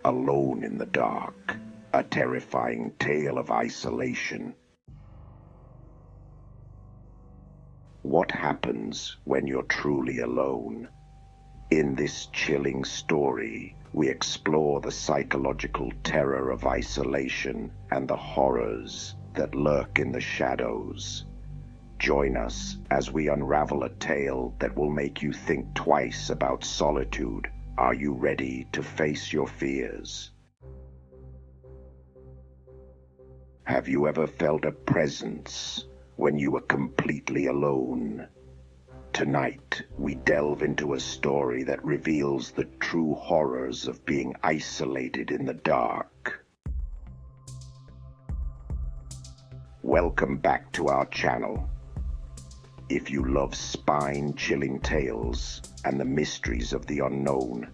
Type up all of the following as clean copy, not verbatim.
Alone in the dark, a terrifying tale of isolation. What happens when you're truly alone? In this chilling story, we explore the psychological terror of isolation and the horrors that lurk in the shadows. Join us as we unravel a tale that will make you think twice about solitude. Are you ready to face your fears? Have you ever felt a presence when you were completely alone? Tonight, we delve into a story that reveals the true horrors of being isolated in the dark. Welcome back to our channel. If you love spine-chilling tales and the mysteries of the unknown,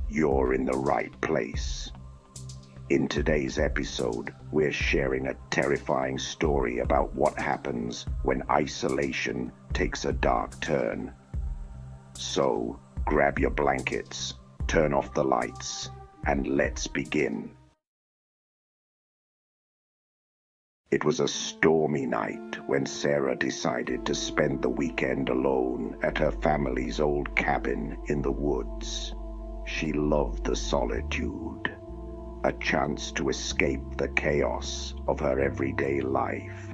you're in the right place. In today's episode, we're sharing a terrifying story about what happens when isolation takes a dark turn. So, grab your blankets, turn off the lights, and let's begin. It was a stormy night when Sarah decided to spend the weekend alone at her family's old cabin in the woods. She loved the solitude, a chance to escape the chaos of her everyday life.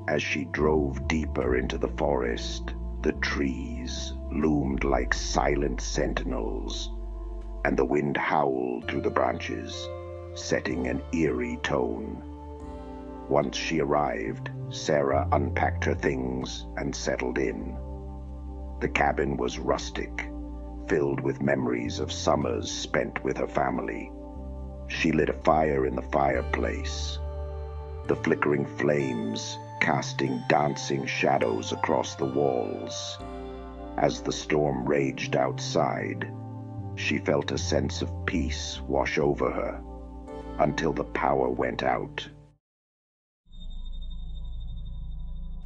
As she drove deeper into the forest, the trees loomed like silent sentinels, and the wind howled through the branches, setting an eerie tone. Once she arrived, Sarah unpacked her things and settled in. The cabin was rustic, filled with memories of summers spent with her family. She lit a fire in the fireplace, the flickering flames casting dancing shadows across the walls. As the storm raged outside, she felt a sense of peace wash over her until the power went out.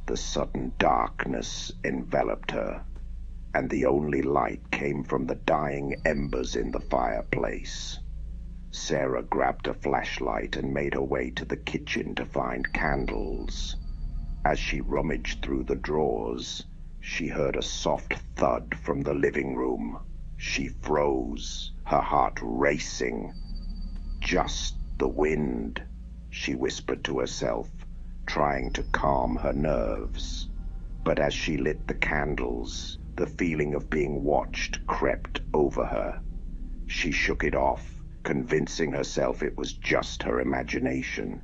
The sudden darkness enveloped her, and the only light came from the dying embers in the fireplace. Sarah grabbed a flashlight and made her way to the kitchen to find candles. As she rummaged through the drawers, she heard a soft thud from the living room. She froze, her heart racing. "Just the wind," she whispered to herself, trying to calm her nerves. But as she lit the candles, the feeling of being watched crept over her. She shook it off, convincing herself it was just her imagination.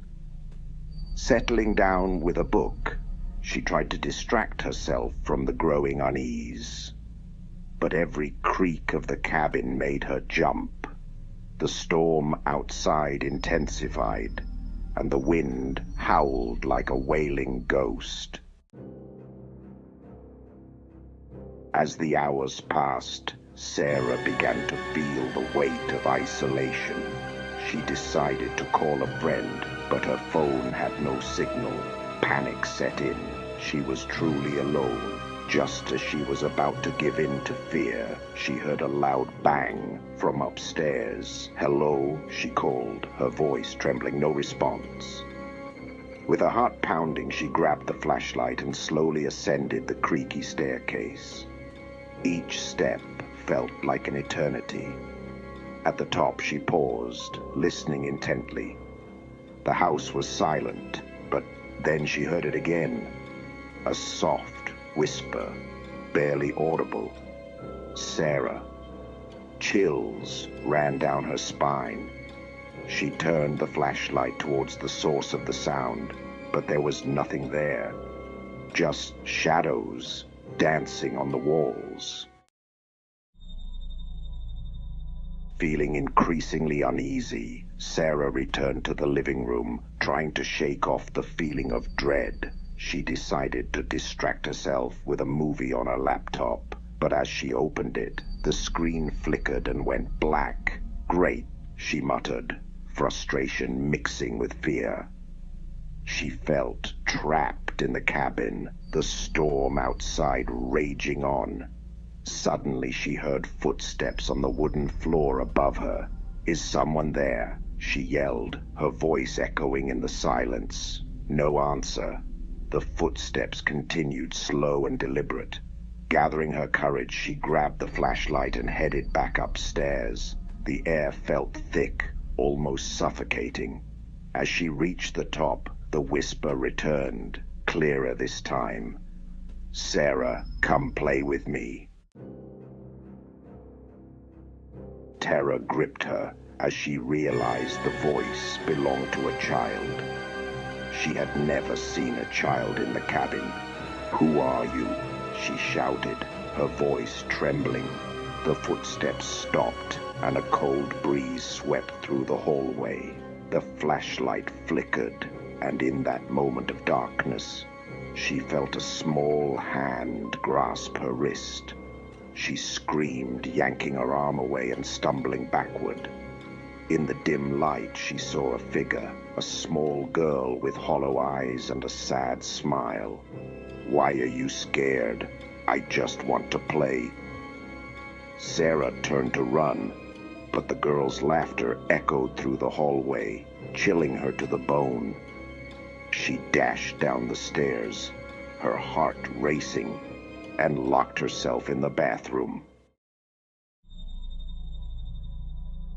Settling down with a book, she tried to distract herself from the growing unease. But every creak of the cabin made her jump. The storm outside intensified, and the wind howled like a wailing ghost. As the hours passed, Sarah began to feel the weight of isolation. She decided to call a friend, but her phone had no signal. Panic set in. She was truly alone. Just as she was about to give in to fear, she heard a loud bang from upstairs. "Hello," she called, her voice trembling. No response. With her heart pounding, she grabbed the flashlight and slowly ascended the creaky staircase. Each step felt like an eternity. At the top, she paused, listening intently. The house was silent, but then she heard it again. A soft whisper, barely audible. "Sarah." Chills ran down her spine. She turned the flashlight towards the source of the sound, but there was nothing there. Just shadows dancing on the walls. Feeling increasingly uneasy, Sarah returned to the living room, trying to shake off the feeling of dread. She decided to distract herself with a movie on her laptop, but as she opened it, the screen flickered and went black. "Great," she muttered, frustration mixing with fear. She felt trapped in the cabin, the storm outside raging on. Suddenly she heard footsteps on the wooden floor above her. "Is someone there?" she yelled, her voice echoing in the silence. No answer. The footsteps continued, slow and deliberate. Gathering her courage, she grabbed the flashlight and headed back upstairs. The air felt thick, almost suffocating. As she reached the top, the whisper returned, clearer this time. "Sarah, come play with me." Terror gripped her as she realized the voice belonged to a child. She had never seen a child in the cabin. "Who are you?" she shouted, her voice trembling. The footsteps stopped, and a cold breeze swept through the hallway. The flashlight flickered, and in that moment of darkness, she felt a small hand grasp her wrist. She screamed, yanking her arm away and stumbling backward. In the dim light, she saw a figure, a small girl with hollow eyes and a sad smile. "Why are you scared?" "I just want to play." Sarah turned to run, but the girl's laughter echoed through the hallway, chilling her to the bone. She dashed down the stairs, her heart racing, and locked herself in the bathroom.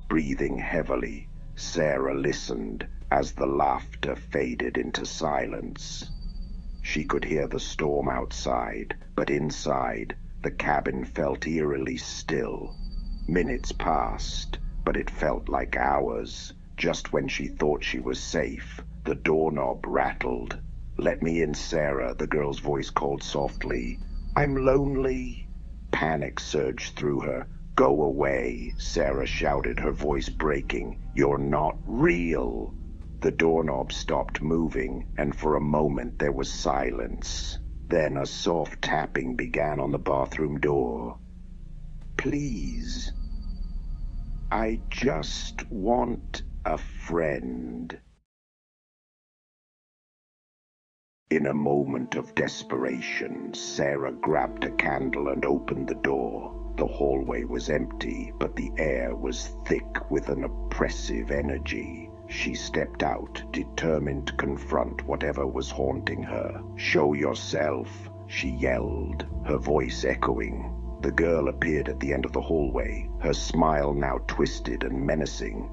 Breathing heavily, Sarah listened as the laughter faded into silence. She could hear the storm outside, but inside, the cabin felt eerily still. Minutes passed, but it felt like hours. Just when she thought she was safe, the doorknob rattled. "Let me in, Sarah," the girl's voice called softly. "I'm lonely." Panic surged through her. "Go away," Sarah shouted, her voice breaking. "You're not real." The doorknob stopped moving, and for a moment there was silence. Then a soft tapping began on the bathroom door. "Please, I just want a friend." In a moment of desperation, Sarah grabbed a candle and opened the door. The hallway was empty, but the air was thick with an oppressive energy. She stepped out, determined to confront whatever was haunting her. "Show yourself," she yelled, her voice echoing. The girl appeared at the end of the hallway, her smile now twisted and menacing.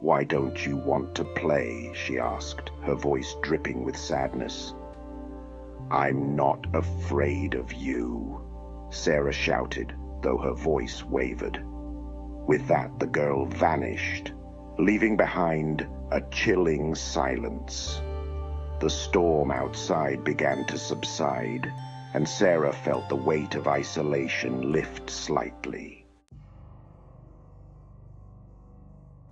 "Why don't you want to play?" she asked, her voice dripping with sadness. "I'm not afraid of you," Sarah shouted, though her voice wavered. With that, the girl vanished, leaving behind a chilling silence. The storm outside began to subside, and Sarah felt the weight of isolation lift slightly.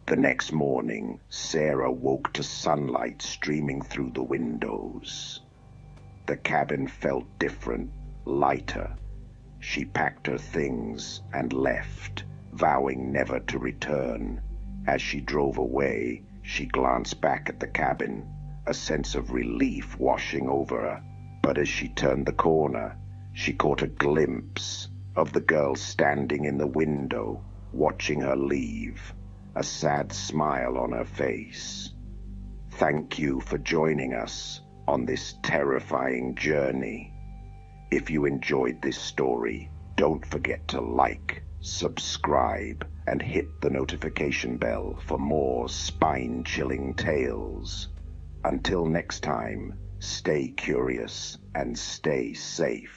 The next morning, Sarah woke to sunlight streaming through the windows. The cabin felt different, lighter. She packed her things and left, vowing never to return. As she drove away, she glanced back at the cabin, a sense of relief washing over her. But as she turned the corner, she caught a glimpse of the girl standing in the window, watching her leave, a sad smile on her face. Thank you for joining us on this terrifying journey. If you enjoyed this story, don't forget to like, subscribe, and hit the notification bell for more spine-chilling tales. Until next time, stay curious and stay safe.